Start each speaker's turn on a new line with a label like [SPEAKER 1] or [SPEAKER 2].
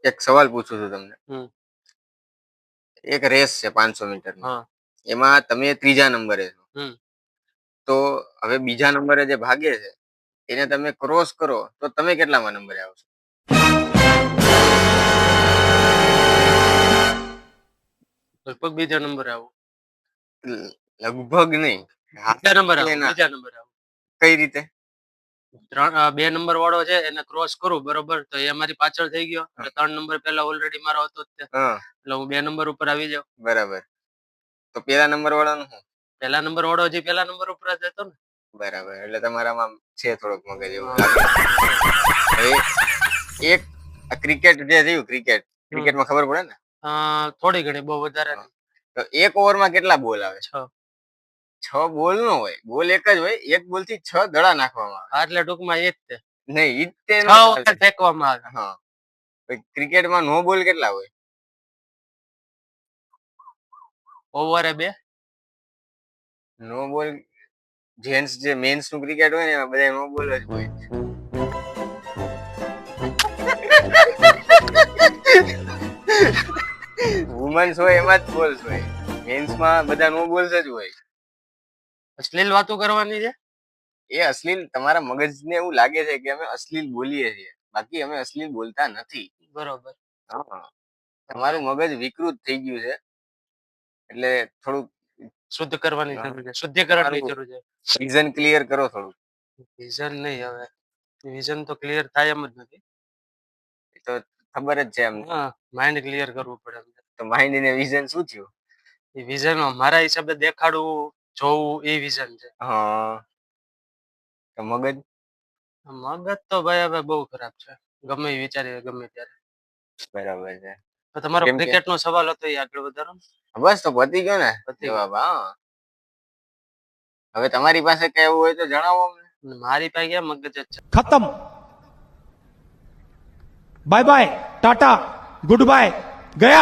[SPEAKER 1] એક સવાલ પૂછું છું તમને.
[SPEAKER 2] હમ
[SPEAKER 1] એક રેસ છે 500 મીટરની.
[SPEAKER 2] હા
[SPEAKER 1] એમાં તમે ત્રીજા નંબરે છો.
[SPEAKER 2] હમ
[SPEAKER 1] તો હવે બીજા નંબરે જે ભાગે છે એને તમે ક્રોસ કરો તો તમે કેટલામાં નંબરે આવશો?
[SPEAKER 2] લગભગ બીજા નંબરે આવું.
[SPEAKER 1] લગભગ નહીં.
[SPEAKER 2] બીજા નંબર
[SPEAKER 1] એટલે
[SPEAKER 2] આવું.
[SPEAKER 1] ના.
[SPEAKER 2] બીજા નંબરે આવું.
[SPEAKER 1] કઈ રીતે?
[SPEAKER 2] 2 નંબર વાળો છે એને ક્રોસ કરું બરોબર, તો એ મારી પાછળ થઈ ગયો એટલે 3 નંબર પહેલા ઓલરેડી મારો હતો જ તે.
[SPEAKER 1] હા
[SPEAKER 2] એટલે હું 2 નંબર ઉપર આવી જાઉં.
[SPEAKER 1] બરાબર. તો પેલા નંબર વાળાનું શું?
[SPEAKER 2] પહેલા નંબર વાળો હજી પહેલા નંબર ઉપર જ હતો ને.
[SPEAKER 1] બરાબર. એટલે તમારામાં છે થોડોક મગજ એવું
[SPEAKER 2] હા.
[SPEAKER 1] લાગે. હવે એક ક્રિકેટ જે થયું ક્રિકેટમાં ખબર પડે ને?
[SPEAKER 2] થોડી ઘણી, બહુ વધારે નહીં.
[SPEAKER 1] તો એક ઓવરમાં કેટલા બોલ આવે?
[SPEAKER 2] 6.
[SPEAKER 1] 6 બોલ નો હોય, બોલ એક જ હોય. એક બોલ થી 6 દડા નાખવામાં આવે.
[SPEAKER 2] એટલે ટૂંકમાં એ જ તે.
[SPEAKER 1] નહીં ઈ જ તે
[SPEAKER 2] 6
[SPEAKER 1] નો ચાલે.
[SPEAKER 2] વખત ફેંકવામાં આવે.
[SPEAKER 1] હા. ક્રિકેટમાં નો બોલ કેટલા હોય?
[SPEAKER 2] ઓવરે 2.
[SPEAKER 1] નો બોલ જેન્ટ્સ જે મેન્સ નું ક્રિકેટ હોય ને એમાં બધા નો બોલ જ હોય. વુમન્સ હોય એમાં જ બોલ્સ હોય. મેન્સ માં બધા નો બોલ્સ જ હોય.
[SPEAKER 2] અશ્લીલ વાતો કરવાની છે.
[SPEAKER 1] એ અશ્લીલ તમારા મગજને એવું લાગે છે કે અમે અશ્લીલ બોલીએ છીએ, બાકી અમે અશ્લીલ બોલતા નથી.
[SPEAKER 2] બરોબર.
[SPEAKER 1] હા. તમારું મગજ વિકૃત થઈ ગયું છે એટલે થોડુંક
[SPEAKER 2] શુદ્ધ કરવાની જરૂર છે, શુદ્ધિકરણની જરૂર છે.
[SPEAKER 1] વિઝન ક્લિયર કરો થોડુંક.
[SPEAKER 2] વિઝન નહીં, હવે વિઝન તો ક્લિયર થાય એમ જ નથી.
[SPEAKER 1] એ તો ખબર જ છે એમ.
[SPEAKER 2] હા, માઇન્ડ ક્લિયર કરવું પડે.
[SPEAKER 1] તો માઇન્ડ ને વિઝન શું થયું?
[SPEAKER 2] એ વિઝન મારા હિસાબે દેખાડવું, જોવું એ વિઝન છે.
[SPEAKER 1] હા. તો મગજ?
[SPEAKER 2] મગજ તો ભાઈ હવે બહુ ખરાબ છે, ગમે એ વિચારીએ ગમે ત્યારે.
[SPEAKER 1] બરાબર છે.
[SPEAKER 2] તો તમારો
[SPEAKER 1] કેમ કે
[SPEAKER 2] ક્રિકેટ નો સવાલ હતો એ આગળ વધારો.
[SPEAKER 1] બસ તો પતી ગયો ને
[SPEAKER 2] પતી
[SPEAKER 1] જવાબ. હા. હવે તમારી પાસે કઈ એવું હોય તો જણાવો અમને.
[SPEAKER 2] મારી પાસે ક્યાં મગજ જ છે.
[SPEAKER 3] खत्म bye bye tata goodbye गया।